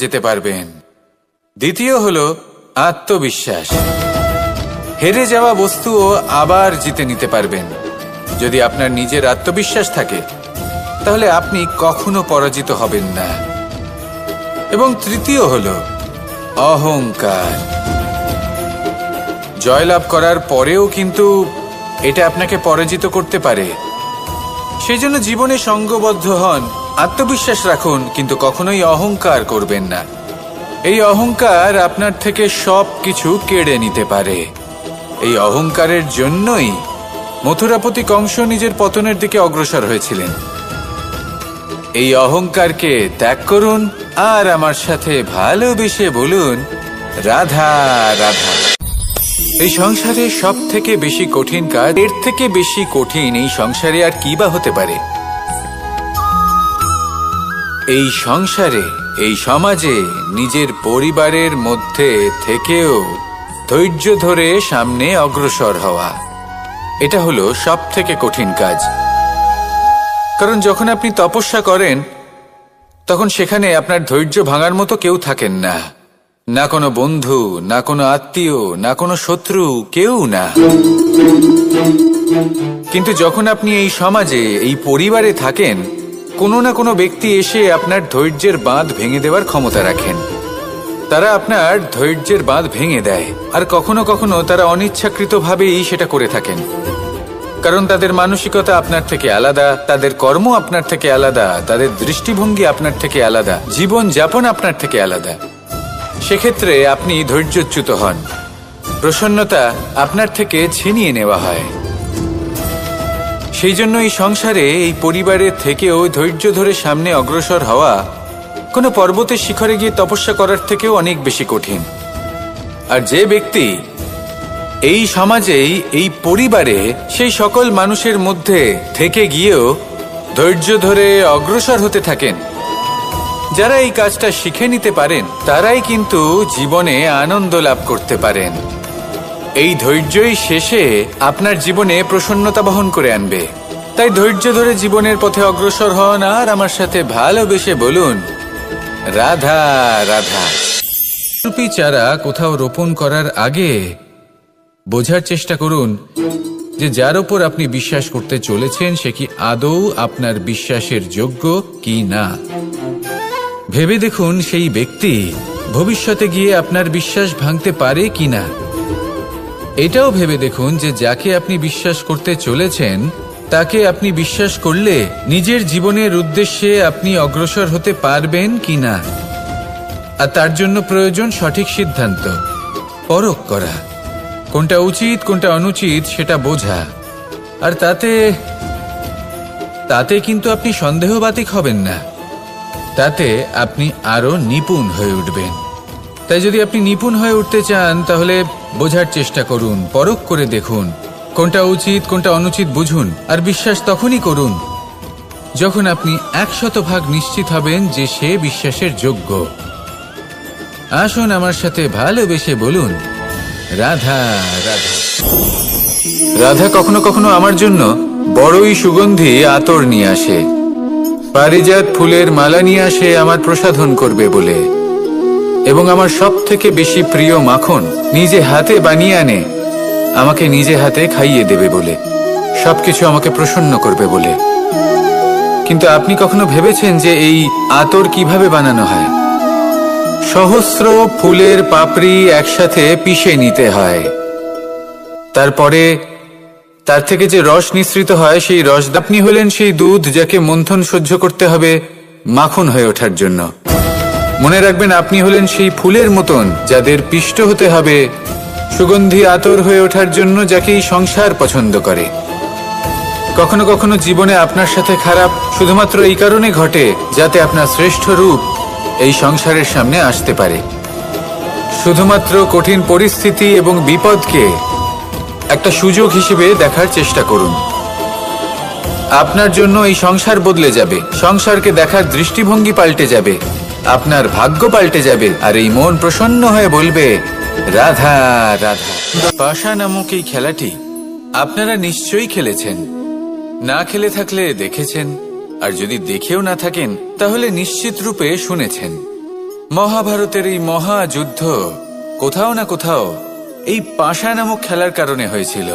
যেতে পারবেন। দ্বিতীয় হলো আত্মবিশ্বাস। হেরে যাওয়া বস্তুও আবার জিতে নিতে পারবেন। যদি আপনার নিজের আত্মবিশ্বাস থাকে তাহলে আপনি কখনো পরাজিত হবেন না। এবং তৃতীয় হলো অহংকার। জয়লাভ করার পরেও কিন্তু এটা আপনাকে পরাজিত করতে পারে। সেই জন্য জীবনে সঙ্গবদ্ধ হন, আত্মবিশ্বাস রাখুন, কিন্তু কখনোই অহংকার করবেন না। এই অহংকার আপনার থেকে সবকিছু কেড়ে নিতে পারে। এই অহংকারের জন্যই মথুরাপতি কংস নিজের পতনের দিকে অগ্রসর হয়েছিলেন। এই অহংকারকে ত্যাগ করুন আর আমার সাথে ভালোবেসে বলুন, রাধা রাধা। এই সংসারে সব থেকে বেশি কঠিন কাজ, এর থেকে বেশি কঠিন এই সংসারে আর কি বা হতে পারে? এই সংসারে, এই সমাজে, নিজের পরিবারের মধ্যে থেকেও ধৈর্য ধরে সামনে অগ্রসর হওয়া, এটা হলো সব থেকে কঠিন কাজ। কারণ যখন আপনি তপস্যা করেন তখন সেখানে আপনার ধৈর্য ভাঙার মতো কেউ থাকেন না, না কোনো বন্ধু, না কোনো আত্মীয়, না কোনো শত্রু, কেউ না। কিন্তু যখন আপনি এই সমাজে, এই পরিবারে থাকেন, কোনো না কোনো ব্যক্তি এসে আপনার ধৈর্যের বাঁধ ভেঙে দেওয়ার ক্ষমতা রাখেন। তারা আপনার ধৈর্যের বাঁধ ভেঙে দেয়, আর কখনো কখনো তারা অনিচ্ছাকৃতভাবেই সেটা করে থাকেন। কারণ তাদের মানসিকতা আপনার থেকে আলাদা, তাদের কর্ম আপনার থেকে আলাদা, তাদের দৃষ্টিভঙ্গি আপনার থেকে আলাদা, জীবন যাপন আপনার থেকে আলাদা। সেক্ষেত্রে আপনি ধৈর্যচ্যুত হন, প্রসন্নতা আপনার থেকে ছিনিয়ে নেওয়া হয়। সেই জন্য এই সংসারে, এই পরিবারের থেকেও ধৈর্য ধরে সামনে অগ্রসর হওয়া কোনো পর্বতের শিখরে গিয়ে তপস্যা করার থেকেও অনেক বেশি কঠিন। আর যে ব্যক্তি এই সমাজেই, এই পরিবারে, সেই সকল মানুষের মধ্যে থেকে গিয়েও ধৈর্য ধরে অগ্রসর হতে থাকেন, যারা এই কাজটা শিখে নিতে পারেন, তারাই কিন্তু জীবনে আনন্দ লাভ করতে পারেন। এই ধৈর্যই শেষে আপনার জীবনে প্রসন্নতা বহন করে আনবে। তাই ধৈর্য ধরে জীবনের পথে অগ্রসর হন আর আমার সাথে ভালোবেসে বলুন, রাধা রাধা। রূপী চারা কোথাও রোপণ করার আগে বোঝার চেষ্টা করুন যে যার উপর আপনি বিশ্বাস করতে চলেছেন সে কি আদৌ আপনার বিশ্বাসের যোগ্য কি না। ভেবে দেখুন সেই ব্যক্তি ভবিষ্যতে গিয়ে আপনার বিশ্বাস ভাঙতে পারে কিনা। এটাও ভেবে দেখুন যে যাকে আপনি বিশ্বাস করতে চলেছেন তাকে আপনি বিশ্বাস করলে নিজের জীবনের উদ্দেশ্যে আপনি অগ্রসর হতে পারবেন কিনা। আর তার জন্য প্রয়োজন সঠিক সিদ্ধান্ত, পরখ করা, কোনটা উচিত কোনটা অনুচিত সেটা বোঝা। আর তাতে কিন্তু আপনি সন্দেহবাতিক হবেন না, তাতে আপনি আরো নিপুণ হয়ে উঠবেন। তাই যদি আপনি নিপুণ হয়ে উঠতে চান তাহলে বোঝার চেষ্টা করুন, পরখ করে দেখুন, কোনটা উচিত কোনটা অনুচিত বুঝুন। আর বিশ্বাস তখনই করুন যখন আপনি 100% নিশ্চিত হবেন যে সে বিশ্বাসের যোগ্য। আসুন আমার সাথে ভালোবেসে বলুন, রাধা রাধা। রাধা কখনো কখনো আমার জন্য বড়ই সুগন্ধি আতর নিয়ে আসে, পারিজাত ফুলের মালা নিয়ে আসে আমার প্রসাধন করবে বলে, এবং আমার সব থেকে বেশি প্রিয় মাখন নিজে হাতে বানিয়ে আনে আমাকে নিজে হাতে খাইয়ে দেবে বলে, সবকিছু আমাকে প্রসন্ন করবে বলে। কিন্তু আপনি কখনো ভেবেছেন যে এই আতর কিভাবে বানানো হয়? সহস্র ফুলের পাপড়ি একসাথে পিষে নিতে হয়, তারপরে তার থেকে যে রস নিঃসৃত হয় সেই রস, আপনি হলেন সেই দুধ যাকে মন্থন সহ্য করতে হবে মাখন হয়ে ওঠার জন্য। মনে রাখবেন আপনি হলেন সেই ফুলের মতন যাদের পিষ্ট হতে হবে সুগন্ধি আতর হয়ে ওঠার জন্য, যাকে এই সংসার পছন্দ করে। কখনো কখনো জীবনে আপনার সাথে খারাপ শুধুমাত্র এই কারণে ঘটে যাতে আপনার শ্রেষ্ঠ রূপ এই সংসারের সামনে আসতে পারে। শুধুমাত্র কঠিন পরিস্থিতি এবং বিপদকে একটা সুযোগ হিসেবে দেখার চেষ্টা করুন। আপনার জন্য এই সংসার বদলে যাবে, সংসারকে দেখার দৃষ্টিভঙ্গি পাল্টে যাবে, আপনার ভাগ্য পাল্টে যাবে, আর এই মন প্রসন্ন হয়ে বলবে, রাধা রাধা। পাশা নামক এই খেলাটি আপনারা নিশ্চয়ই খেলেছেন, না খেলে থাকলে দেখেছেন, আর যদি দেখেও না থাকেন তাহলে নিশ্চিত রূপে শুনেছেন। মহাভারতের এই মহাযুদ্ধ কোথাও না কোথাও এই পাশা নামক খেলার কারণে হয়েছিল।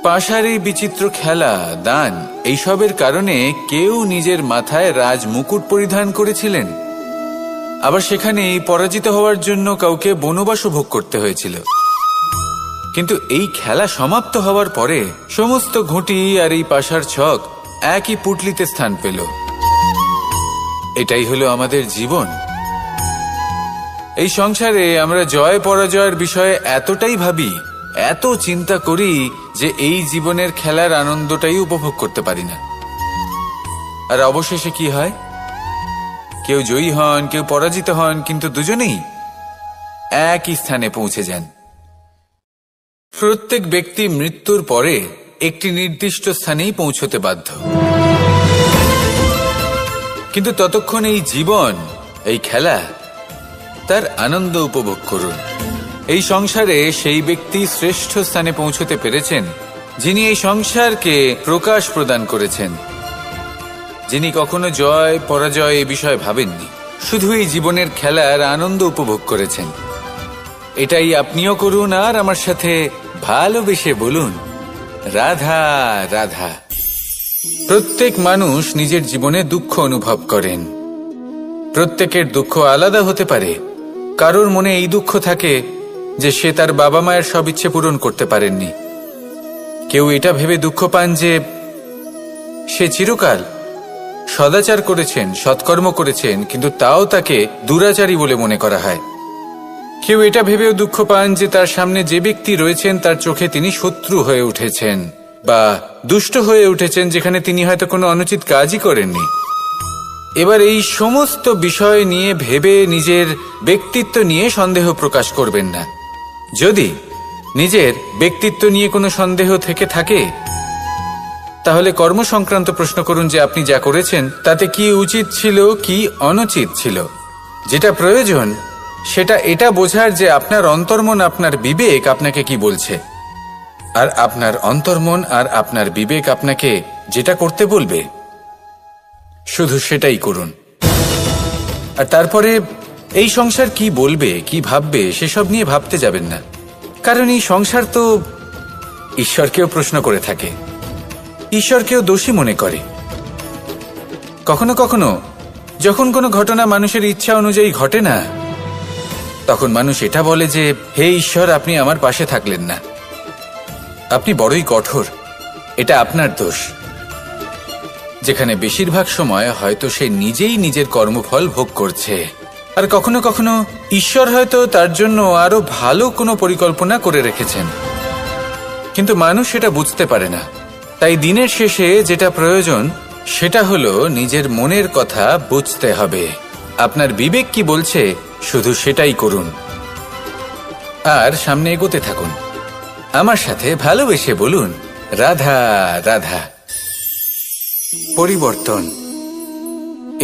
পাশার এই বিচিত্র খেলা, দান, এইসবের কারণে কেউ নিজের মাথায় রাজ মুকুট পরিধান করেছিলেন, আবার সেখানেই পরাজিত হওয়ার জন্য কাউকে বনবাসও ভোগ করতে হয়েছিল। কিন্তু এই খেলা সমাপ্ত হওয়ার পরে সমস্ত ঘুঁটি আর এই পাশার ছক একই পুটলিতে স্থান পেল। এটাই হলো আমাদের জীবন। এই সংসারে আমরা জয় পরাজয়ের বিষয়ে এতটাই ভাবি, এত চিন্তা করি যে এই জীবনের খেলার আনন্দটাই উপভোগ করতে পারি না। আর অবশেষে কি হয়? কেউ জয়ী হন, কেউ পরাজিত হন, কিন্তু দুজনেই একই স্থানে পৌঁছে যান। প্রত্যেক ব্যক্তি মৃত্যুর পরে একটি নির্দিষ্ট স্থানেই পৌঁছতে বাধ্য, কিন্তু ততক্ষণ এই জীবন, এই খেলা, তার আনন্দ উপভোগ করুন। এই সংসারে সেই ব্যক্তি শ্রেষ্ঠ স্থানে পৌঁছতে পেরেছেন যিনি এই সংসারকে প্রকাশ প্রদান করেছেন, যিনি কখনো জয় পরাজয় এ বিষয়ে ভাবেননি, শুধু এই জীবনের খেলার আনন্দ উপভোগ করেছেন। এটাই আপনিও করুন আর আমার সাথে ভালোবেসে বলুন, রাধা রাধা। প্রত্যেক মানুষ নিজের জীবনে দুঃখ অনুভব করেন। প্রত্যেকের দুঃখ আলাদা হতে পারে। কারোর মনে এই দুঃখ থাকে যে সে তার বাবা মায়ের সব ইচ্ছে পূরণ করতে পারেননি। কেউ এটা ভেবে দুঃখ পান যে সে চিরকাল সদাচার করেছেন, সৎকর্ম করেছেন, কিন্তু তাও তাকে দুরাচারী বলে মনে করা হয়। কেউ এটা ভেবেও দুঃখ পান যে তার সামনে যে ব্যক্তি রয়েছেন তার চোখে তিনি শত্রু হয়ে উঠেছেন বা দুষ্ট হয়ে উঠেছেন, যেখানে তিনি হয়তো কোনো অনুচিত কাজই করেননি। এবার এই সমস্ত বিষয় নিয়ে ভেবে নিজের ব্যক্তিত্ব নিয়ে সন্দেহ প্রকাশ করবেন না। যদি নিজের ব্যক্তিত্ব নিয়ে কোনো সন্দেহ থেকে থাকে তাহলে কর্ম সংক্রান্ত প্রশ্ন করুন যে আপনি যা করেছেন তাতে কি উচিত ছিল, কি অনুচিত ছিল। যেটা প্রয়োজন সেটা এটা বোঝার যে আপনার অন্তর্মন, আপনার বিবেক আপনাকে কি বলছে, আর আপনার অন্তর্মন আর আপনার বিবেক আপনাকে যেটা করতে বলবে শুধু সেটাই করুন। আর তারপরে এই সংসার কি বলবে, কি ভাববে সেসব নিয়ে ভাবতে যাবেন না, কারণ এই সংসার তো ঈশ্বরকেও প্রশ্ন করে থাকে, ঈশ্বরকেও দোষী মনে করে। কখনো কখনো যখন কোনো ঘটনা মানুষের ইচ্ছা অনুযায়ী ঘটে না, তখন মানুষ এটা বলে যে হে ঈশ্বর, আপনি আমার পাশে থাকলেন না, আপনি বড়ই কঠোর, এটা আপনার দোষ। যেখানে বেশিরভাগ সময় হয়তো সে নিজেই নিজের কর্মফল ভোগ করছে। আর কখনো কখনো ঈশ্বর হয়তো তার জন্য আরো ভালো কোনো পরিকল্পনা করে রেখেছেন, কিন্তু মানুষ সেটা বুঝতে পারে না। তাই দিনের শেষে যেটা প্রয়োজন সেটা হলো নিজের মনের কথা বুঝতে হবে। আপনার বিবেক কি বলছে শুধু সেটাই করুন আর সামনে এগোতে থাকুন। আমার সাথে ভালোবেসে বলুন, রাধা রাধা। পরিবর্তন,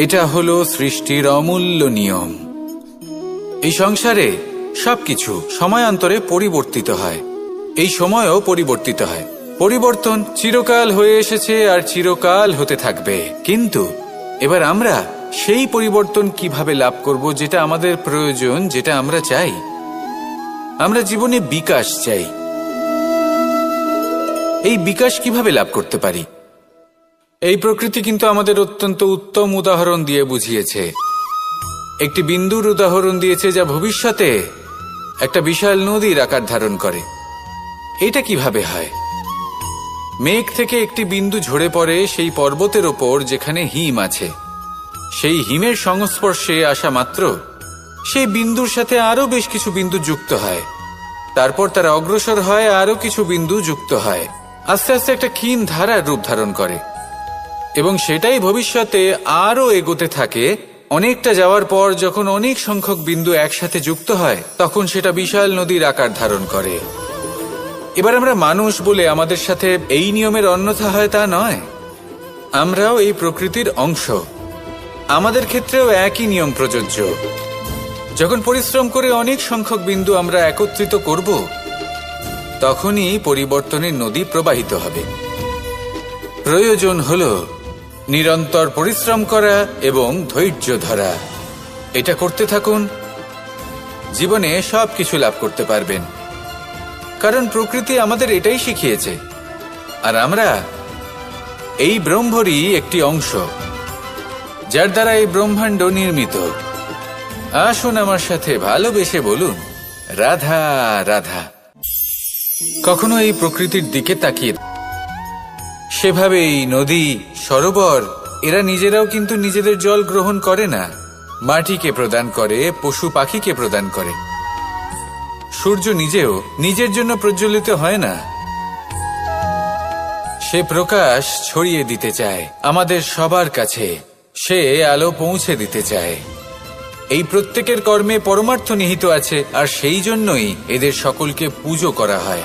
এটা হলো সৃষ্টির অমূল্য নিয়ম। এই সংসারে সবকিছু সময়ান্তরে পরিবর্তিত হয়, এই সময়ও পরিবর্তিত হয়। পরিবর্তন চিরকাল হয়ে এসেছে আর চিরকাল হতে থাকবে, কিন্তু এবার আমরা সেই পরিবর্তন কিভাবে লাভ করব যেটা আমাদের প্রয়োজন, যেটা আমরা চাই। আমরা জীবনে বিকাশ চাই। এই বিকাশ কিভাবে লাভ করতে পারি? এই প্রকৃতি কিন্তু আমাদের অত্যন্ত উত্তম উদাহরণ দিয়ে বুঝিয়েছে। একটি বিন্দুর উদাহরণ দিয়েছে যা ভবিষ্যতে একটা বিশাল নদীর আকার ধারণ করে। এটা কিভাবে হয়? মেঘ থেকে একটি বিন্দু ঝরে পড়ে সেই পর্বতের ওপর যেখানে হিম আছে। সেই হিমের সংস্পর্শে আসা মাত্র সেই বিন্দুর সাথে আরো বেশ কিছু বিন্দু যুক্ত হয়। তারপর তারা অগ্রসর হয়, আরো কিছু বিন্দু যুক্ত হয়, আস্তে আস্তে একটা ক্ষীণ ধারার রূপ ধারণ করে, এবং সেটাই ভবিষ্যতে আরো এগোতে থাকে। অনেকটা যাওয়ার পর যখন অনেক সংখ্যক বিন্দু একসাথে যুক্ত হয় তখন সেটা বিশাল নদীর আকার ধারণ করে। এবার আমরা মানুষ বলে আমাদের সাথে এই নিয়মের অন্যথা হয় তা নয়। আমরাও এই প্রকৃতির অংশ, আমাদের ক্ষেত্রেও একই নিয়ম প্রযোজ্য। যখন পরিশ্রম করে অনেক সংখ্যক বিন্দু আমরা একত্রিত করব তখনই পরিবর্তনের নদী প্রবাহিত হবে। প্রয়োজন হল নিরন্তর পরিশ্রম করা এবং ধৈর্য ধরা। এটা করতে থাকুন, জীবনে সবকিছু লাভ করতে পারবেন। কারণ প্রকৃতি আমাদের এটাই শিখিয়েছে, আর আমরা এই ব্রহ্মরই একটি অংশ, যার দ্বারা এই ব্রহ্মাণ্ড নির্মিত। আসুন আমার সাথে ভালোবেসে বলুন, রাধা রাধা। কখনো এই প্রকৃতির দিকে তাকিয়ে, সেভাবেই নদী, সরোবর, এরা নিজেরাও কিন্তু নিজেদের জল গ্রহণ করে না, মাটিকে প্রদান করে, পশু পাখিকে প্রদান করে। সূর্য নিজেও নিজের জন্য প্রজ্বলিত হয় না, সে প্রকাশ ছড়িয়ে দিতে চায় আমাদের সবার কাছে, সে আলো পৌঁছে দিতে চায়। এই প্রত্যেকের কর্মে পরমার্থ নিহিত আছে, আর সেই জন্যই এদের সকলকে পুজো করা হয়।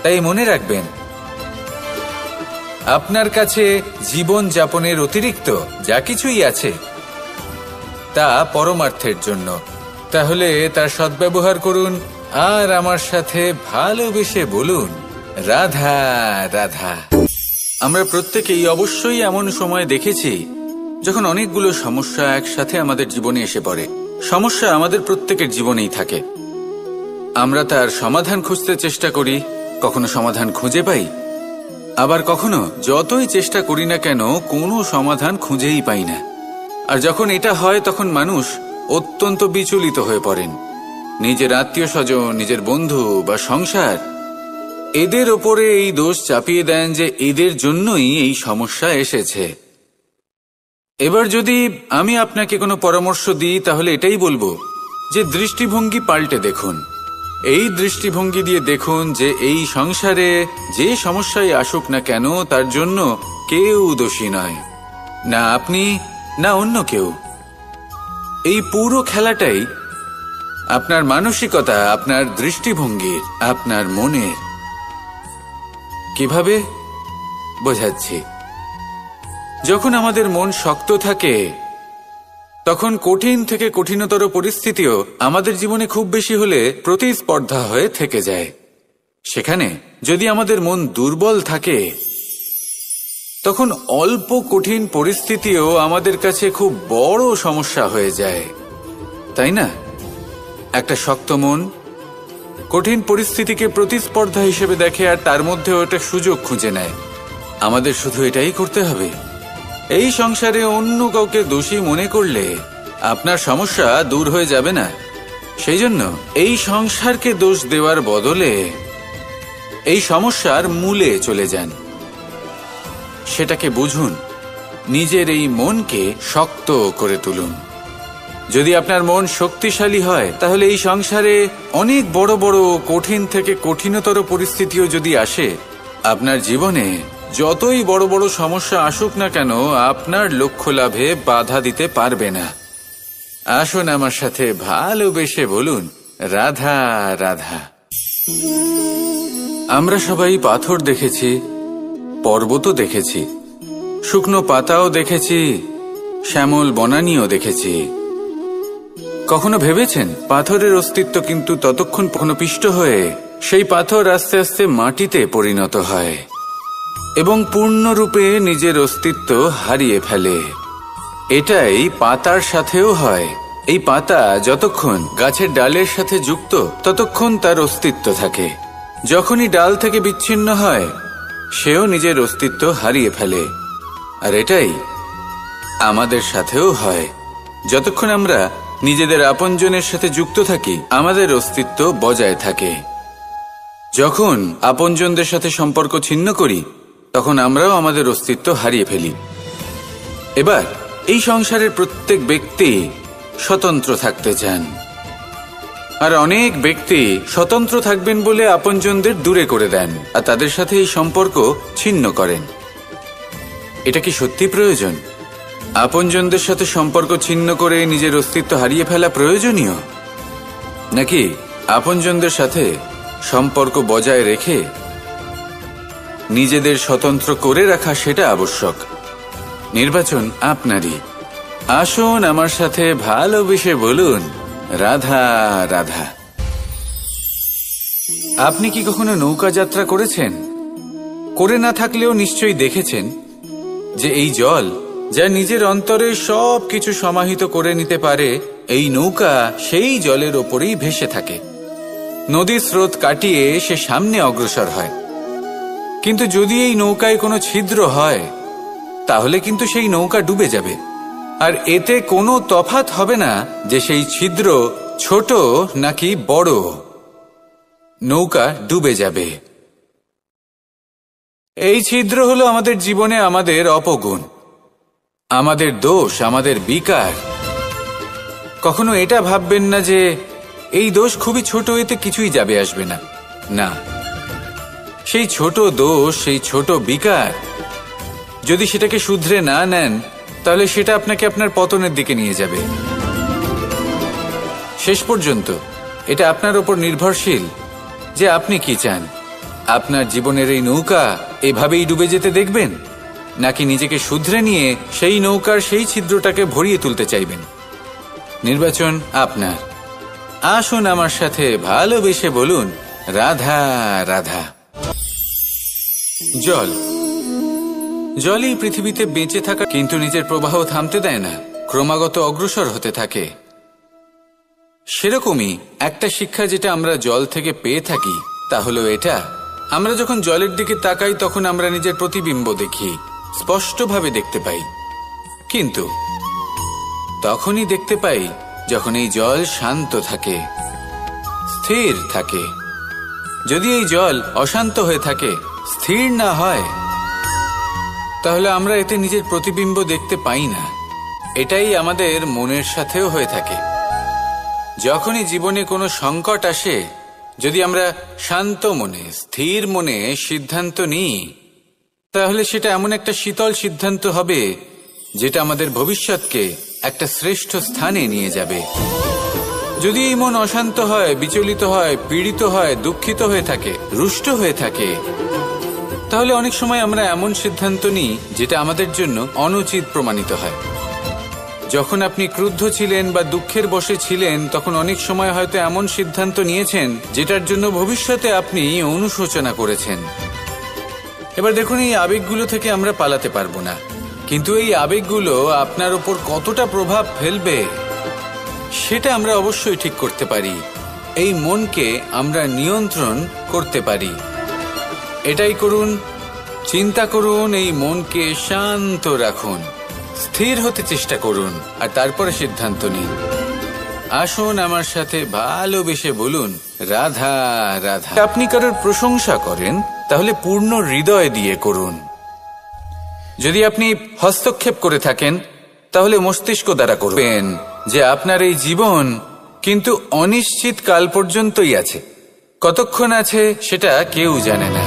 তাই মনে রাখবেন, আপনার কাছে জীবন যাপনের অতিরিক্ত যা কিছুই আছে তা পরমার্থের জন্য। তাহলে তার সদ্ব্যবহার করুন, আর আমার সাথে ভালোবেসে বলুন, রাধা রাধা। আমরা প্রত্যেকেই অবশ্যই এমন সময় দেখেছি যখন অনেকগুলো সমস্যা একসাথে আমাদের জীবনে এসে পড়ে। সমস্যা আমাদের প্রত্যেকের জীবনেই থাকে, আমরা তার সমাধান খুঁজতে চেষ্টা করি, কখনো সমাধান খুঁজে পাই, আবার কখনো যতই চেষ্টা করি না কেন কোনো সমাধান খুঁজেই পাই না। আর যখন এটা হয় তখন মানুষ অত্যন্ত বিচলিত হয়ে পড়েন। নিজের আত্মীয় স্বজন, নিজের বন্ধু বা সংসার, এদের ওপরে এই দোষ চাপিয়ে দেন যে এদের জন্যই এই সমস্যা এসেছে। এবার যদি আমি আপনাকে কোনো পরামর্শ দিই, তাহলে এটাই বলবো যে দৃষ্টিভঙ্গি পাল্টে দেখুন। এই দৃষ্টিভঙ্গি দিয়ে দেখুন যে এই সংসারে যে সমস্যায় আসুক না কেন তার জন্য কেউ দোষী নয়, না আপনি না অন্য কেউ। এই পুরো খেলাটাই আপনার মানসিকতা, আপনার দৃষ্টিভঙ্গির, আপনার মনের। কিভাবে বোঝাচ্ছি? যখন আমাদের মন শক্ত থাকে তখন কঠিন থেকে কঠিনতর পরিস্থিতিও আমাদের জীবনে খুব বেশি হলে প্রতিস্পর্ধা হয়ে থেকে যায়। সেখানে যদি আমাদের মন দুর্বল থাকে তখন অল্প কঠিন পরিস্থিতিও আমাদের কাছে খুব বড় সমস্যা হয়ে যায়, তাই না? একটা শক্ত মন কঠিন পরিস্থিতিকে প্রতিস্পর্ধা হিসেবে দেখে, আর তার মধ্যে ওটা সুযোগ খুঁজে নেয়। আমাদের শুধু এটাই করতে হবে। এই সংসারে অন্য কাউকে দোষী মনে করলে আপনার সমস্যা দূর হয়ে যাবে না। সেই জন্য এই সংসারকে দোষ দেওয়ার বদলে এই সমস্যার মূলে চলে যান, সেটাকে বুঝুন, নিজের এই মনকে শক্ত করে তুলুন। যদি আপনার মন শক্তিশালী হয় তাহলে এই সংসারে অনেক বড় বড় কঠিন থেকে কঠিনতর পরিস্থিতিও যদি আসে, আপনার জীবনে যতই বড় বড় সমস্যা আসুক না কেন আপনার লক্ষ্য লাভে বাধা দিতে পারবে না। আসুন আমার সাথে ভালোবেসে বলুন, রাধা রাধা। আমরা সবাই পাথর দেখেছি, পর্বতও দেখেছি, শুকনো পাতাও দেখেছি, শ্যামল বনানীও দেখেছি। কখনো ভেবেছেন পাথরের অস্তিত্ব কিন্তু ততক্ষণ কখনো পিষ্ট হয়ে সেই পাথর আস্তে আস্তে মাটিতে পরিণত হয় এবং পূর্ণরূপে নিজের অস্তিত্ব হারিয়ে ফেলে। এটাই পাতার সাথেও হয়। এই পাতা যতক্ষণ গাছের ডালের সাথে যুক্ত ততক্ষণ তার অস্তিত্ব থাকে, যখনই ডাল থেকে বিচ্ছিন্ন হয় সেও নিজের অস্তিত্ব হারিয়ে ফেলে। আর এটাই আমাদের সাথেও হয়। যতক্ষণ আমরা নিজেদের আপনজনের সাথে যুক্ত থাকি আমাদের অস্তিত্ব বজায় থাকে। যখন আপনজনদের সাথে সম্পর্ক ছিন্ন করি তখন আমরাও আমাদের অস্তিত্ব হারিয়ে ফেলি। এবার এই সংসারের প্রত্যেক ব্যক্তি স্বতন্ত্র থাকতে চান, আর অনেক ব্যক্তি স্বতন্ত্র থাকবেন বলে আপনজনদের দূরে করে দেন আর তাদের সাথে এই সম্পর্ক ছিন্ন করেন। এটা কি সত্যি প্রয়োজন? আপনজনদের সাথে সম্পর্ক ছিন্ন করে নিজের অস্তিত্ব হারিয়ে ফেলা প্রয়োজনীয়, নাকি আপনজনদের সাথে সম্পর্ক বজায় রেখে নিজেদের স্বতন্ত্র করে রাখা সেটা আবশ্যক? নির্বাচন আপনারই। আসুন আমার সাথে ভালোবেসে বলুন, রাধা রাধা। আপনি কি কখনো নৌকা যাত্রা করেছেন? করে না থাকলেও নিশ্চয়ই দেখেছেন যে এই জল যা নিজের অন্তরে সব কিছু সমাহিত করে নিতে পারে, এই নৌকা সেই জলের ওপরেই ভেসে থাকে। নদীর স্রোত কাটিয়ে সে সামনে অগ্রসর হয়। কিন্তু যদি এই নৌকায় কোনো ছিদ্র হয় তাহলে কিন্তু সেই নৌকা ডুবে যাবে। আর এতে কোনো তফাৎ হবে না যে সেই ছিদ্র ছোট নাকি বড়, নৌকা ডুবে যাবে। এই ছিদ্র হলো আমাদের জীবনে আমাদের অপগুণ, আমাদের দোষ, আমাদের বিকার। কখনো এটা ভাববেন না যে এই দোষ খুবই ছোট, এতে কিছুই যাবে আসবে না। না, সেই ছোট দোষ, সেই ছোট বিকার যদি সেটাকে শুধরে না নেন তাহলে সেটা আপনাকে আপনার পতনের দিকে নিয়ে যাবে। শেষ পর্যন্ত এটা আপনার উপর নির্ভরশীল যে আপনি কি চান। আপনার জীবনের এই নৌকা এভাবেই ডুবে যেতে দেখবেন, নাকি নিজেকে শুধরে নিয়ে সেই নৌকার সেই ছিদ্রটাকে ভরিয়ে তুলতে চাইবেন? নির্বাচন আপনার। আসুন আমার সাথে ভালোবেসে বলুন, রাধা রাধা। জল, জলই পৃথিবীতে বেঁচে থাকা, কিন্তু নিজের প্রবাহ থামতে দেয় না, ক্রমাগত অগ্রসর হতে থাকে। সেরকমই একটা শিক্ষা যেটা আমরা জল থেকে পেয়ে থাকি তা হলো এটা, আমরা যখন জলের দিকে তাকাই তখন আমরা নিজের প্রতিবিম্ব দেখি, স্পষ্টভাবে দেখতে পাই। কিন্তু তখনই দেখতে পাই যখন এই জল শান্ত থাকে, স্থির থাকে। যদি এই জল অশান্ত হয়ে থাকে, স্থির না হয়, তাহলে আমরা এতে নিজের প্রতিবিম্ব দেখতে পাই না। এটাই আমাদের মনের সাথেও হয়ে থাকে। যখনই জীবনে কোনো সংকট আসে, যদি আমরা শান্ত মনে, স্থির মনে সিদ্ধান্ত নিই, তাহলে সেটা এমন একটা শীতল সিদ্ধান্ত হবে যেটা আমাদের ভবিষ্যৎকে একটা শ্রেষ্ঠ স্থানে নিয়ে যাবে। যদি এই মন অশান্ত হয়, বিচলিত হয়, পীড়িত হয়, দুঃখিত হয়ে থাকে, রুষ্ট হয়ে থাকে, তাহলে অনেক সময় আমরা এমন সিদ্ধান্ত নিই যেটা আমাদের জন্য অনুচিত প্রমাণিত হয়। যখন আপনি ক্রুদ্ধ ছিলেন বা দুঃখের বশে ছিলেন, তখন অনেক সময় হয়তো এমন সিদ্ধান্ত নিয়েছেন যেটার জন্য ভবিষ্যতে আপনি অনুশোচনা করেছেন। এবার দেখুন, এই আবেগগুলো থেকে আমরা পালাতে পারবো না, কিন্তু এই আবেগগুলো আপনার উপর কতটা প্রভাব ফেলবে সেটা আমরা অবশ্যই ঠিক করতে পারি। এই মনকে আমরা নিয়ন্ত্রণ করতে পারি। এটাই করুন, চিন্তা করুন, এই মনকে শান্ত রাখুন, স্থির হতে চেষ্টা করুন, আর তারপরে সিদ্ধান্ত নিন। আসুন আমার সাথে ভালোবেসে বলুন, রাধা রাধা। আপনি কারোর প্রশংসা করেন তাহলে পূর্ণ হৃদয় দিয়ে করুন। যদি আপনি হস্তক্ষেপ করে থাকেন তাহলে মস্তিষ্ক দ্বারা করবেন যে আপনার এই জীবন কিন্তু অনিশ্চিত কাল পর্যন্তই আছে। কতক্ষণ আছে সেটা কেউ জানে না।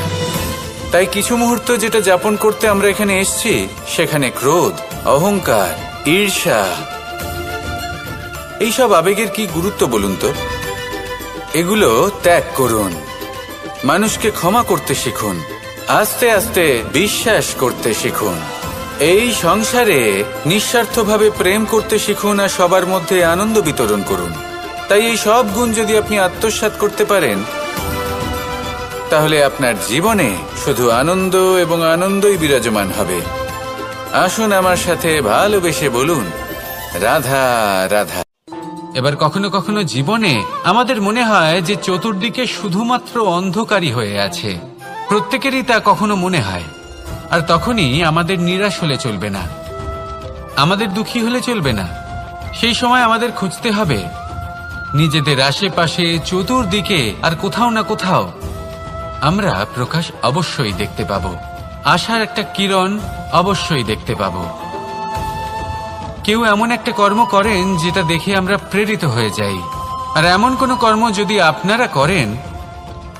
তাই কিছু মুহূর্ত যেটা যাপন করতে আমরা এখানে এসেছি, সেখানে ক্রোধ, অহংকার, ঈর্ষা, এইসব আবেগের কি গুরুত্ব বলুন তো? এগুলো ত্যাগ করুন। মানুষকে ক্ষমা করতে শিখুন, আস্তে আস্তে বিশ্বাস করতে শিখুন। এই সংসারে নিঃস্বার্থভাবে প্রেম করতে শিখুন, আর সবার মধ্যে আনন্দ বিতরণ করুন। তাই এই সব গুণ যদি আপনি আত্মসাৎ করতে পারেন, তাহলে আপনার জীবনে শুধু আনন্দ এবং আনন্দই বিরাজমান হবে। আসুন আমার সাথে ভালোবেসে বলুন, রাধা রাধা। এবার কখনো কখনো জীবনে আমাদের মনে হয় যে চতুর্দিকে শুধুমাত্র অন্ধকারই হয়ে আছে, প্রত্যেকেরই তা কখনো মনে হয়। আর তখনই আমাদের নিরাশ হলে চলবে না, আমাদের দুঃখী হলে চলবে না। সেই সময় আমাদের খুঁজতে হবে নিজেদের আশেপাশে, চতুর্দিকে, আর কোথাও না কোথাও আমরা প্রকাশ অবশ্যই দেখতে পাবো, আশার একটা কিরণ অবশ্যই দেখতে পাবো। কেউ এমন একটা কর্ম করেন যেটা দেখে আমরা প্রেরিত হয়ে যাই, আর এমন কোনো কর্ম যদি আপনারা করেন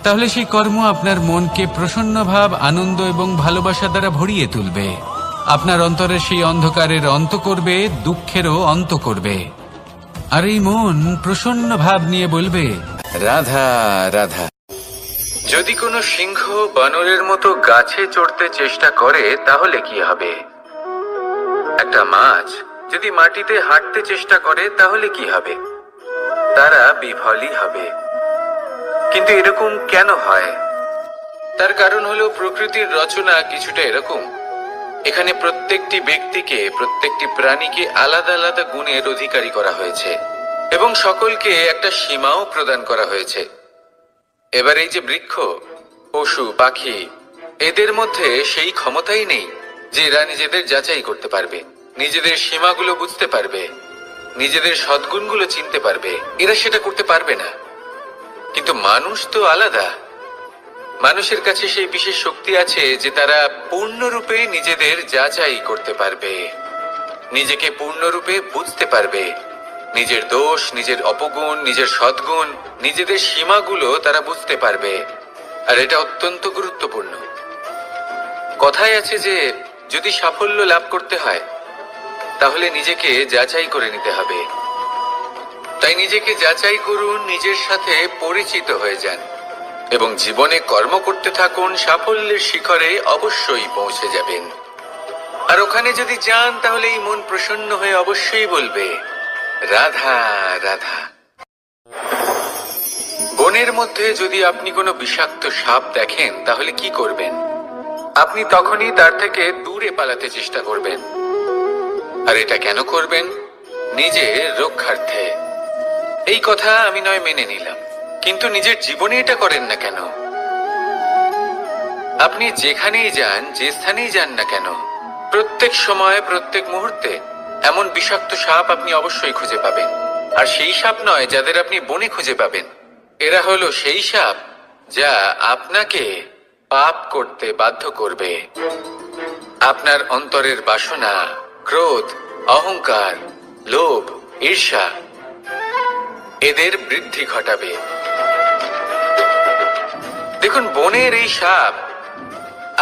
তাহলে সেই কর্ম আপনার মনকে প্রসন্ন ভাব, আনন্দ এবং ভালোবাসা দ্বারা ভরিয়ে তুলবে। আপনার অন্তরের সেই অন্ধকারের অন্ত করবে, দুঃখেরও অন্ত করবে। আর এই মন প্রসন্ন ভাব নিয়ে বলবে, রাধা রাধা। যদি কোনো সিংহ বানরের মতো গাছে চড়তে চেষ্টা করে তাহলে কি হবে? একটা মাছ যদি মাটিতে হাঁটতে চেষ্টা করে তাহলে কি হবে? তারা বিফলই হবে। কিন্তু এরকম কেন হয়? তার কারণ হলো প্রকৃতির রচনা কিছুটা এরকম। এখানে প্রত্যেকটি ব্যক্তিকে, প্রত্যেকটি প্রাণীকে আলাদা আলাদা গুণের অধিকারী করা হয়েছে এবং সকলকে একটা সীমাও প্রদান করা হয়েছে। এবার এই যে বৃক্ষ, পশু, পাখি, এদের মধ্যে সেই ক্ষমতাই নেই যে এরা নিজেদের যাচাই করতে পারবে, নিজেদের সীমাগুলো বুঝতে পারবে, নিজেদের সদ্গুণগুলো চিনতে পারবে। এরা সেটা করতে পারবে না। কিন্তু মানুষ তো আলাদা। মানুষের কাছে সেই বিশেষ শক্তি আছে যে তারা পূর্ণরূপে নিজেদের যাচাই করতে পারবে, নিজেকে পূর্ণরূপে বুঝতে পারবে, নিজের দোষ, নিজের অপগুণ, নিজের সদ্গুণ, নিজেদের সীমাগুলো তারা বুঝতে পারবে। আর এটা অত্যন্ত গুরুত্বপূর্ণ। কথায় আছে যে যদি সাফল্য লাভ করতে হয় তাহলে নিজেকে যাচাই করে নিতে হবে। তাই নিজেকে যাচাই করুন, নিজের সাথে পরিচিত হয়ে যান এবং জীবনে কর্ম করতে থাকুন। সাফল্যের শিখরে অবশ্যই পৌঁছে যাবেন। আর ওখানে যদি যান তাহলে এই মন প্রসন্ন হয়ে অবশ্যই বলবে, রাধা রাধা। বনের মধ্যে যদি আপনি কোনো বিষাক্ত সাপ দেখেন তাহলে কি করবেন? আপনি তখনই তার থেকে দূরে পালাতে চেষ্টা করবেন। আর এটা কেন করবেন? নিজের রক্ষার্থে। এই কথা আমি নয় মেনে নিলাম, কিন্তু নিজের জীবনে এটা করেন না কেন? আপনি যেখানেই যান, যে স্থানেই যান না কেন, প্রত্যেক সময়, প্রত্যেক মুহূর্তে এমন বিষাক্ত সাপ আপনি অবশ্যই খুঁজে পাবেন। আর সেই সাপ নয় যাদের আপনি বনে খুঁজে পাবেন, এরা হলো সেই সাপ যা আপনাকে পাপ করতে বাধ্য করবে। আপনার অন্তরের বাসনা, ক্রোধ, অহংকার, লোভ, ঈর্ষা এদের বৃদ্ধি ঘটাবে। দেখুন, বনের এই সাপ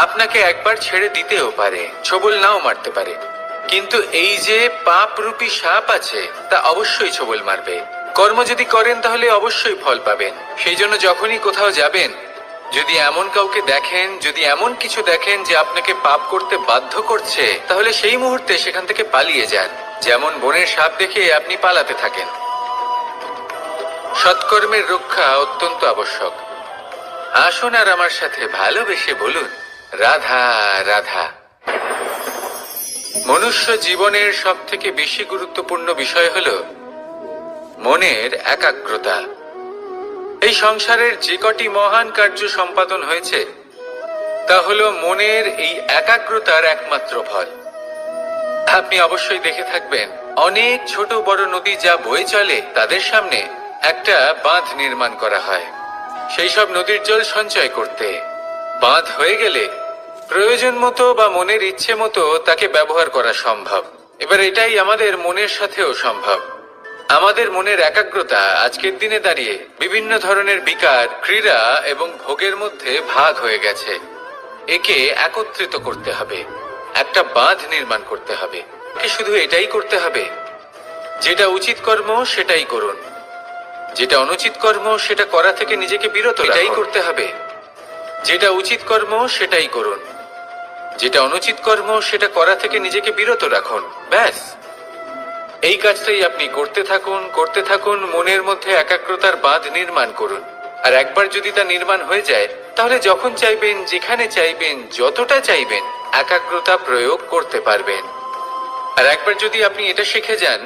আপনাকে একবার ছেড়ে দিতেও পারে, ছোবল নাও মারতে পারে, কিন্তু এই যে পাপরূপী সাপ আছে তা অবশ্যই ছোবল মারবে। কর্ম যদি করেন তাহলে অবশ্যই ফল পাবেন। সেই জন্য যখনই কোথাও যাবেন, যদি এমন কাউকে দেখেন, যদি এমন কিছু দেখেন যে আপনাকে পাপ করতে বাধ্য করছে, তাহলে সেই মুহূর্তে সেখান থেকে পালিয়ে যান। যেমন বনের সাপ দেখে আপনি পালাতে থাকেন। সৎকর্মের রক্ষা অত্যন্ত আবশ্যক। আসুন আর আমার সাথে ভালোবেসে বলুন, রাধা রাধা। মনুষ্য জীবনের সব থেকে বেশি গুরুত্বপূর্ণ বিষয় হলো মনের একাগ্রতা। এই সংসারের যে কটি মহান কার্য সম্পাদন হয়েছে তা হলো মনের এই একাগ্রতার একমাত্র ফল। আপনি অবশ্যই দেখে থাকবেন, অনেক ছোট বড় নদী যা বয়ে চলে তাদের সামনে একটা বাঁধ নির্মাণ করা হয় সেই সব নদীর জল সঞ্চয় করতে। বাঁধ হয়ে গেলে প্রয়োজন মতো বা মনের ইচ্ছে মতো তাকে ব্যবহার করা সম্ভব। এবার এটাই আমাদের মনের সাথেও সম্ভব। আমাদের মনের একাগ্রতা আজকের দিনে দাঁড়িয়ে বিভিন্ন ধরনের বিকার, ক্রীড়া এবং ভোগের মধ্যে ভাগ হয়ে গেছে। একে একত্রিত করতে হবে, একটা বাঁধ নির্মাণ করতে হবে। শুধু এটাই করতে হবে, যেটা উচিত কর্ম সেটাই করুন, যেটা অনুচিত কর্ম সেটা করা থেকে নিজেকে বিরত রাখুন। এটাই করতে হবে, যেটা উচিত কর্ম সেটাই করুন, যেটা অনুচিত কর্ম সেটা করা থেকে নিজেকে বিরত রাখুন। ব্যাস, এই কাজটাই আপনি করতে থাকুন, করতে থাকুন। মনের মধ্যে একাগ্রতার বাঁধ নির্মাণ করুন। আর একবার যদি তা নির্মাণ হয়ে যায় তাহলে যখন চাইবেন, যেখানে চাইবেন, যতটা চাইবেন একাগ্রতা প্রয়োগ করতে পারবেন। আর একবার যদি আপনি এটা শিখে যান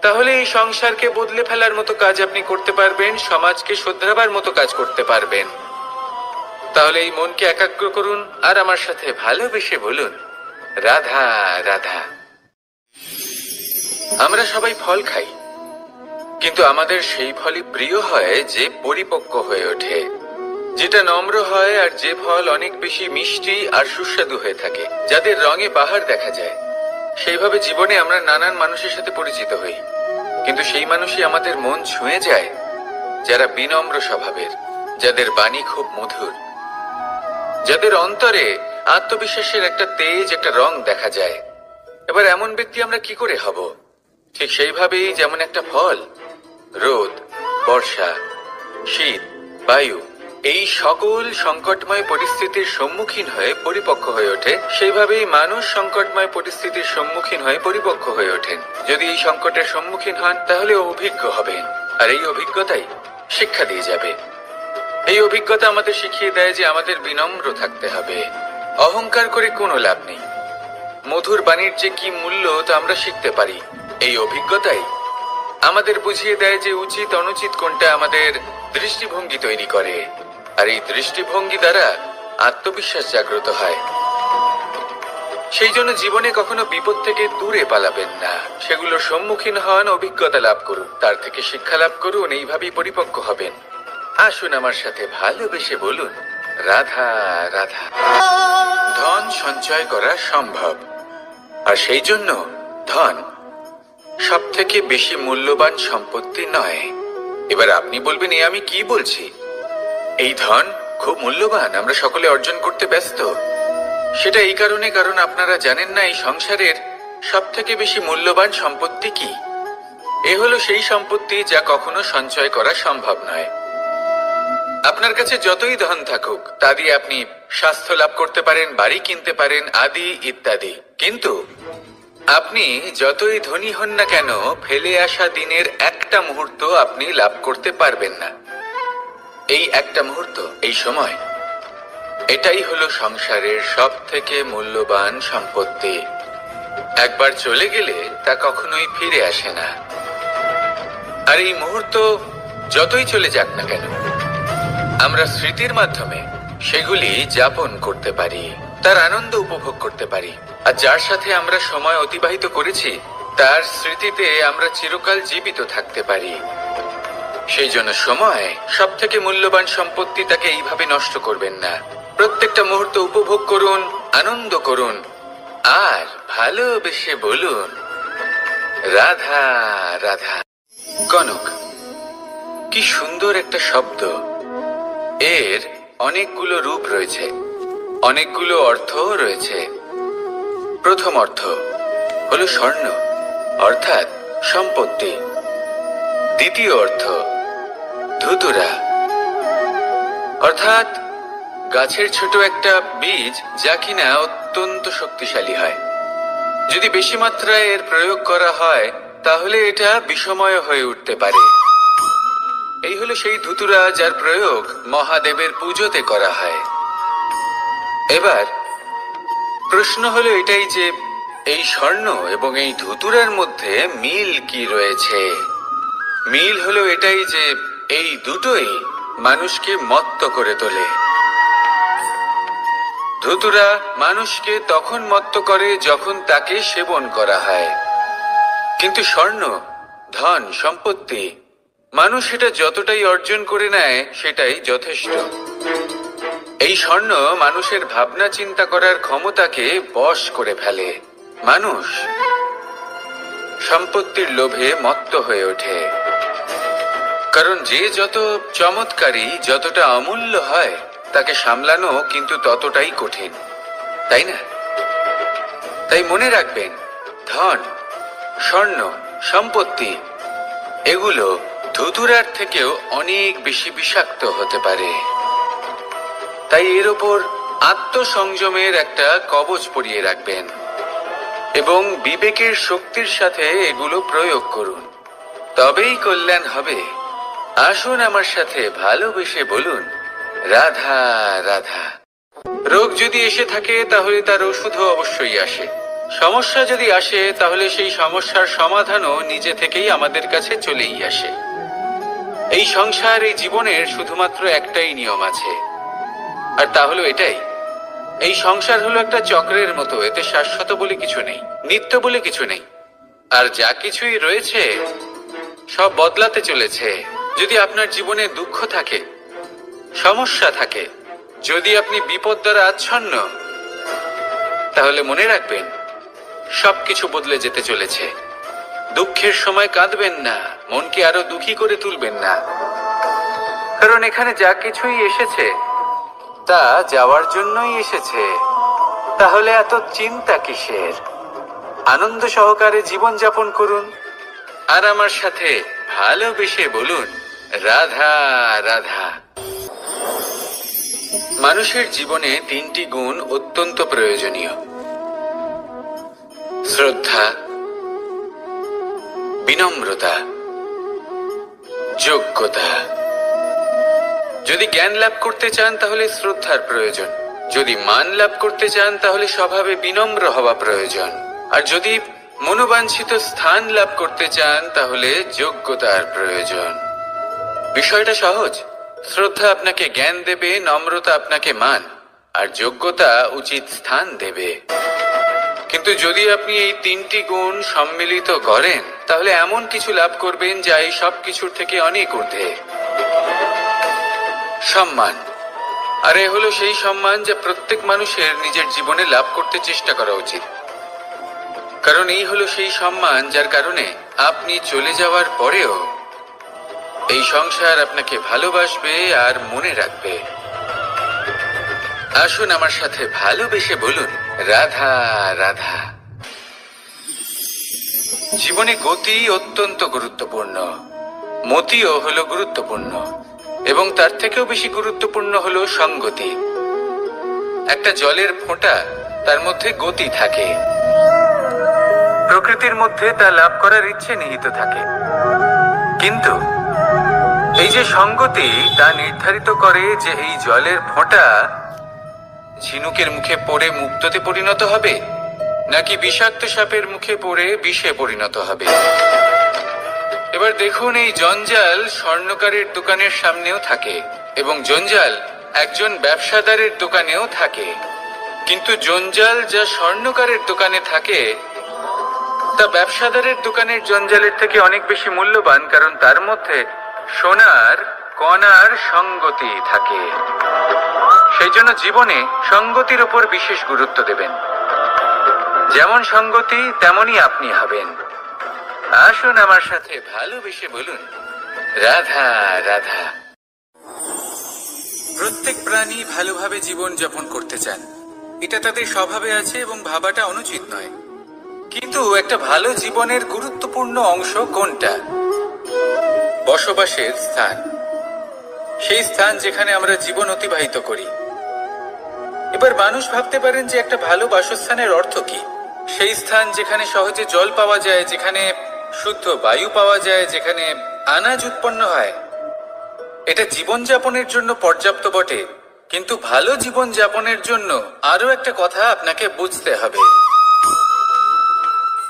তাহলে এই সংসারকে বদলে ফেলার মতো কাজ আপনি করতে পারবেন, সমাজকে শুধরাবার মতো কাজ করতে পারবেন। তাহলে এই মনকে একাগ্র করুন আর আমার সাথে ভালোবেসে বলুন, রাধা রাধা। আমরা সবাই ফল খাই, কিন্তু আমাদের সেই ফলই প্রিয় হয় যে পরিপক্ক হয়ে ওঠে, যেটা নম্র হয়, আর যে ফল অনেক বেশি মিষ্টি আর সুস্বাদু হয়ে থাকে, যাদের রঙে বাহার দেখা যায়। সেইভাবে জীবনে আমরা নানান মানুষের সাথে পরিচিত হই, কিন্তু সেই মানুষই আমাদের মন ছুঁয়ে যায় যারা বিনম্র স্বভাবের, যাদের বাণী খুব মধুর, যাদের অন্তরে আত্মবিশ্বাসের একটা তেজ, একটা রং দেখা যায়। এবার এমন ব্যক্তি আমরা কি করে হব? ঠিক সেইভাবেই যেমন একটা ফল রোদ, বর্ষা, শীত, বায়ু এই সকল সংকটময় পরিস্থিতির সম্মুখীন হয়ে পরিপক্ক হয়ে ওঠে, সেইভাবেই মানুষ সংকটময় পরিস্থিতির সম্মুখীন হয়ে পরিপক্ক হয়ে ওঠেন। যদি এই সংকটের সম্মুখীন হন তাহলে অভিজ্ঞ হবেন, আর এই অভিজ্ঞতাই শিক্ষা দিয়ে যাবে। এই অভিজ্ঞতা আমাদের শিখিয়ে দেয় যে আমাদের বিনম্র থাকতে হবে। অহংকার করে কোনো লাভ নেই। মধুর বাণীর যে কি মূল্য তা আমরা শিখতে পারি। এই অভিজ্ঞতাই আমাদের বুঝিয়ে দেয় যে উচিত অনুচিত কোনটা আমাদের দৃষ্টিভঙ্গি তৈরি করে, আর এই দৃষ্টিভঙ্গি দ্বারা আত্মবিশ্বাস জাগ্রত হয়। সেই জন্য জীবনে কখনো বিপদ থেকে দূরে পালাবেন না, সেগুলোর সম্মুখীন হন, অভিজ্ঞতা লাভ করুন, তার থেকে শিক্ষা লাভ করুন, এইভাবেই পরিপক্ক হবেন। আসুন আমার সাথে ভালোবেসে বলুন, রাধা রাধা। ধন সঞ্চয় করা সম্ভব, আর সেই জন্য ধন সব থেকে বেশি মূল্যবান সম্পত্তি নয়। এবার আপনি বলবেন, এ আমি কি বলছি? এই ধন খুব মূল্যবান, আমরা সকলে অর্জন করতে ব্যস্ত। সেটা এই কারণে, কারণ আপনারা জানেন না এই সংসারের সব থেকে বেশি মূল্যবান সম্পত্তি কি। এ হলো সেই সম্পত্তি যা কখনো সঞ্চয় করা সম্ভব নয়। আপনার কাছে যতই ধন থাকুক তা দিয়ে আপনি স্বাস্থ্য লাভ করতে পারেন, বাড়ি কিনতে পারেন, আদি ইত্যাদি, কিন্তু আপনি যতই ধনী হন না কেন, ফেলে আসা দিনের একটা মুহূর্ত আপনি লাভ করতে পারবেন না। এই একটা মুহূর্ত, এই সময়, এটাই হলো সংসারের সব থেকে মূল্যবান সম্পত্তি। একবার চলে গেলে তা কখনোই ফিরে আসে না। আর এই মুহূর্ত যতই চলে যাক না কেন, আমরা স্মৃতির মাধ্যমে সেগুলি যাপন করতে পারি, তার আনন্দ উপভোগ করতে পারি। আর যার সাথে আমরা সময় অতিবাহিত করেছি তার স্মৃতিতে আমরা চিরকাল জীবিত থাকতে পারি। সেই জন্য সময় সব থেকে মূল্যবান সম্পত্তি, তাকে এইভাবে নষ্ট করবেন না। প্রত্যেকটা মুহূর্ত উপভোগ করুন, আনন্দ করুন, আর ভালোবেসে বলুন, রাধা রাধা। কনক, কি সুন্দর একটা শব্দ। এর অনেকগুলো রূপ রয়েছে, অনেকগুলো অর্থও রয়েছে। প্রথম অর্থ হলো স্বর্ণ, অর্থাৎ সম্পত্তি। দ্বিতীয় অর্থ ধুতুরা, অর্থাৎ গাছের ছোট একটা বীজ, যা কিনা অত্যন্ত শক্তিশালী হয়। যদি বেশি মাত্রায় এর প্রয়োগ করা হয় তাহলে এটা বিষময় হয়ে উঠতে পারে। এই হলো সেই ধুতুরা যার প্রয়োগ মহাদেবের পুজোতে করা হয়। এবার প্রশ্ন হলো এটাই যে এই স্বর্ণ এবং এই ধুতুরার মধ্যে মিল কি রয়েছে। মিল হলো এটাই যে এই দুটোই মানুষকে মত্ত করে তোলে। ধুতুরা মানুষকে তখন মত্ত করে যখন তাকে সেবন করা হয়, কিন্তু স্বর্ণ, ধন, সম্পত্তি, মানুষ এটা যতটাই অর্জন করে নেয় সেটাই যথেষ্ট। এই স্বর্ণ মানুষের ভাবনা চিন্তা করার ক্ষমতাকে বশ করে ফেলে। মানুষ সম্পত্তির লোভে মত্ত হয়ে ওঠে, কারণ যে যত চমৎকারী, যতটা অমূল্য হয় তাকে সামলানো কিন্তু ততটাই কঠিন, তাই না? তাই মনে রাখবেন, ধন, স্বর্ণ, সম্পত্তি এগুলো ধুতুরার থেকেও অনেক বেশি বিষাক্ত হতে পারে। তাই এর ওপর আত্মসংযমের একটা কবচ পরিয়ে রাখবেন এবং বিবেকের শক্তির সাথে এগুলো প্রয়োগ করুন, তবেই কল্যাণ হবে। আসুন আমার সাথে ভালোবেসে বলুন, রাধা রাধা। রোগ যদি এসে থাকে তাহলে তার ওষুধও অবশ্যই আসে। সমস্যা যদি আসে তাহলে সেই সমস্যার সমাধানও নিজে থেকেই আমাদের কাছে চলেই আসে। এই সংসার, এই জীবনের শুধুমাত্র একটাই নিয়ম আছে, আর তা হলো এটাই, এই সংসার হলো একটা চক্রের মতো। এতে শাশ্বত বলে কিছু নেই, নিত্য বলে কিছু নেই, আর যা কিছুই রয়েছে সব বদলাতে চলেছে। যদি আপনার জীবনে দুঃখ থাকে, সমস্যা থাকে, যদি আপনি বিপদ দ্বারা আচ্ছন্ন, তাহলে মনে রাখবেন সবকিছু বদলে যেতে চলেছে। দুঃখের সময় কাঁদবেন না, মনকে আরো দুঃখী করে তুলবেন না, কারণ এখানে যা কিছুই এসেছে তা যাওয়ার জন্যই এসেছে। তাহলে এত চিন্তা কিসের? আনন্দ সহকারে জীবন যাপন করুন, আর আমার সাথে ভালোবেসে বলুন, রাধা রাধা। মানুষের জীবনে তিনটি গুণ অত্যন্ত প্রয়োজনীয়: শ্রদ্ধা, বিনম্রতা, যোগ্যতা। যদি জ্ঞান লাভ করতে চান তাহলে শ্রদ্ধার প্রয়োজন, যদি মান লাভ করতে চান তাহলে স্বভাবে বিনম্র হওয়া প্রয়োজন, আর যদি মনোবাঞ্ছিত স্থান লাভ করতে চান তাহলে যোগ্যতার প্রয়োজন। বিষয়টা সহজ। শ্রদ্ধা আপনাকে জ্ঞান দেবে, নম্রতা আপনাকে মান, আর যোগ্যতা উচিত স্থান দেবে। কিন্তু যদি আপনি এই তিনটি গুণ সম্মিলিত করেন তাহলে এমন কিছু লাভ করবেন যা এই সব কিছুর থেকে অনেক ঊর্ধ্বে। সম্মান। আর এ হলো সেই সম্মান যা প্রত্যেক মানুষের নিজের জীবনে লাভ করতে চেষ্টা করা উচিত, কারণ এই হলো সেই সম্মান যার কারণে আপনি চলে যাওয়ার পরেও এই সংসার আপনাকে ভালোবাসবে আর মনে রাখবে। আসুন আমার সাথে ভালোবেসে বলুন, রাধা রাধা। জীবনে গতি অত্যন্ত গুরুত্বপূর্ণ, মতিও হলো গুরুত্বপূর্ণ, এবং তার থেকেও বেশি গুরুত্বপূর্ণ হলো সঙ্গতি। একটা জলের ফোঁটা, তার মধ্যে গতি থাকে, প্রকৃতির মধ্যে তা লাভ করার ইচ্ছে নিহিত থাকে, কিন্তু এই যে সঙ্গতি তা নির্ধারিত করে যে এই জলের ফোঁটা ঝিনুকের মুখে পড়ে মুক্ততে পরিণত হবে নাকি বিষাক্ত সাপের মুখে পড়ে বিষে পরিণত হবে। এবার দেখুন, এই জঞ্জাল স্বর্ণকারের দোকানের সামনেও থাকে এবং জঞ্জাল একজন ব্যবসাদারের দোকানেও থাকে, কিন্তু জঞ্জাল যা স্বর্ণকারের দোকানে থাকে তা ব্যবসাদারের দোকানের জঞ্জালের থেকে অনেক বেশি মূল্যবান, কারণ তার মধ্যে সোনার কণার সঙ্গতি থাকে। সেই জন্য জীবনে সঙ্গতির উপর বিশেষ গুরুত্ব দেবেন। যেমন সঙ্গতি তেমনই আপনি হবেন। আসুন আমার সাথে ভালোবেসে বলুন, রাধা রাধা। প্রত্যেক প্রাণী ভালোভাবে জীবন যাপন করতে চান, এটা তাদের স্বভাবে আছে এবং ভাবাটা অনুচিত নয়। কিন্তু একটা ভালো জীবনের গুরুত্বপূর্ণ অংশ কোনটা? বসবাসের স্থান, সেই স্থান যেখানে আমরা জীবন অতিবাহিত করি। এবার মানুষ ভাবতে পারেন যে একটা ভালো বাসস্থানের অর্থ কি? সেই স্থান যেখানে সহজে জল পাওয়া যায়, যেখানে শুদ্ধ বায়ু পাওয়া যায়, যেখানে আনাজ উৎপন্ন হয়। এটা জীবনযাপনের জন্য পর্যাপ্ত বটে, কিন্তু ভালো জীবন যাপনের জন্য আরো একটা কথা আপনাকে বুঝতে হবে।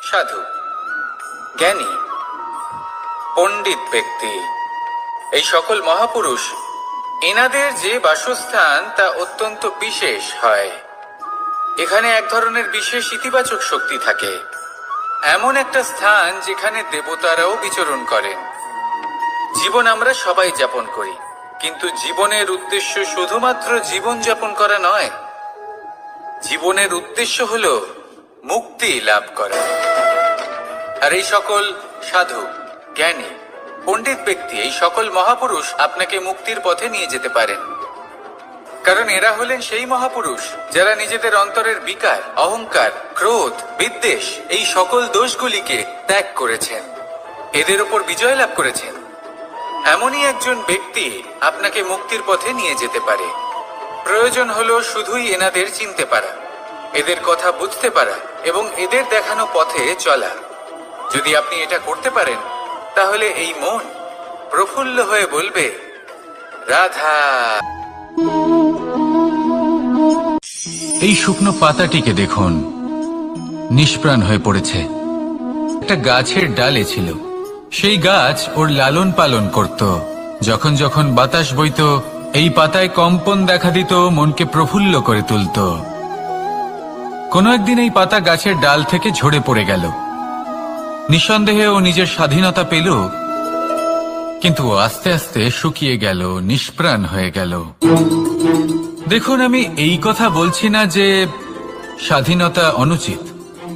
সাধু, জ্ঞানী, পণ্ডিত ব্যক্তি, এই সকল মহাপুরুষ, এনাদের যে বাসস্থান তা অত্যন্ত বিশেষ হয়। এখানে এক ধরনের বিশেষ ইতিবাচক শক্তি থাকে, এমন একটা স্থান যেখানে দেবতারাও বিচরণ করেন। জীবন আমরা সবাই যাপন করি, কিন্তু জীবনের উদ্দেশ্য শুধুমাত্র জীবন যাপন করা নয়। জীবনের উদ্দেশ্য হলো মুক্তি লাভ করা। আর এই সকল সাধু, জ্ঞানী, পণ্ডিত ব্যক্তি, এই সকল মহাপুরুষ আপনাকে মুক্তির পথে নিয়ে যেতে পারেন, কারণ এরা হলেন সেই মহাপুরুষ যারা নিজেদের অন্তরের বিকার, অহংকার, ক্রোধ, বিদ্বেষ এই সকল দোষগুলিকে ত্যাগ করেছেন, এদের ওপর বিজয় লাভ করেছেন। এমনই একজন ব্যক্তি আপনাকে মুক্তির পথে নিয়ে যেতে পারে। প্রয়োজন হলো শুধুই এনাদের চিনতে পারা, এদের কথা বুঝতে পারা এবং এদের দেখানো পথে চলা। যদি আপনি এটা করতে পারেন তাহলে এই মন প্রফুল্ল হয়ে বলবে, রাধা। এই শুকনো পাতাটিকে দেখুন, নিষ্প্রাণ হয়ে পড়েছে। একটা গাছের ডালে ছিল, সেই গাছ ওর লালন পালন করত। যখন যখন বাতাস বইত, এই পাতায় কম্পন দেখা দিত, মনকে প্রফুল্ল করে তুলত। কোনো একদিন এই পাতা গাছের ডাল থেকে ঝরে পড়ে গেল। নিঃসন্দেহে ও নিজের স্বাধীনতা পেল, কিন্তু আস্তে আস্তে শুকিয়ে গেল, নিষ্প্রাণ হয়ে গেল। দেখুন, আমি এই কথা বলছি না যে স্বাধীনতা অনুচিত,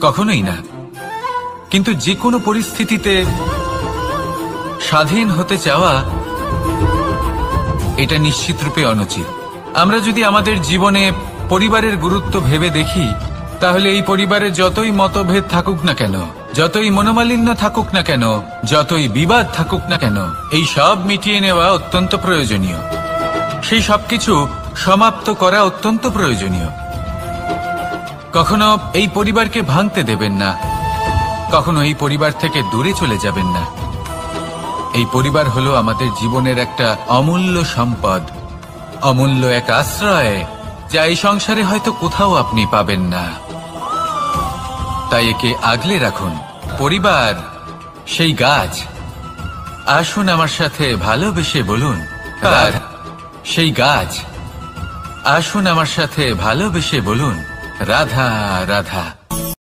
কখনোই না, কিন্তু যে কোনো পরিস্থিতিতে স্বাধীন হতে চাওয়া এটা নিশ্চিতরূপে অনুচিত। আমরা যদি আমাদের জীবনে পরিবারের গুরুত্ব ভেবে দেখি, তাহলে এই পরিবারে যতই মতভেদ থাকুক না কেন, যতই মনোমালিন্য থাকুক না কেন, যতই বিবাদ থাকুক না কেন, এই সব মিটিয়ে নেওয়া অত্যন্ত প্রয়োজনীয়। সেই সবকিছু সমাপ্ত করা অত্যন্ত প্রয়োজনীয়। কখনো এই পরিবারকে ভাঙতে দেবেন না, কখনো এই পরিবার থেকে দূরে চলে যাবেন না। এই পরিবার হলো আমাদের জীবনের একটা অমূল্য সম্পদ, অমূল্য এক আশ্রয়, যা এই সংসারে হয়তো কোথাও আপনি পাবেন না। তাই একে আগলে রাখুন। পরিবার সেই গাছ। আসুন আমার সাথে ভালোবেসে বলুন, আর সেই গাছ। আসুন আমার সাথে ভালোবেসে বলুন, রাধা রাধা।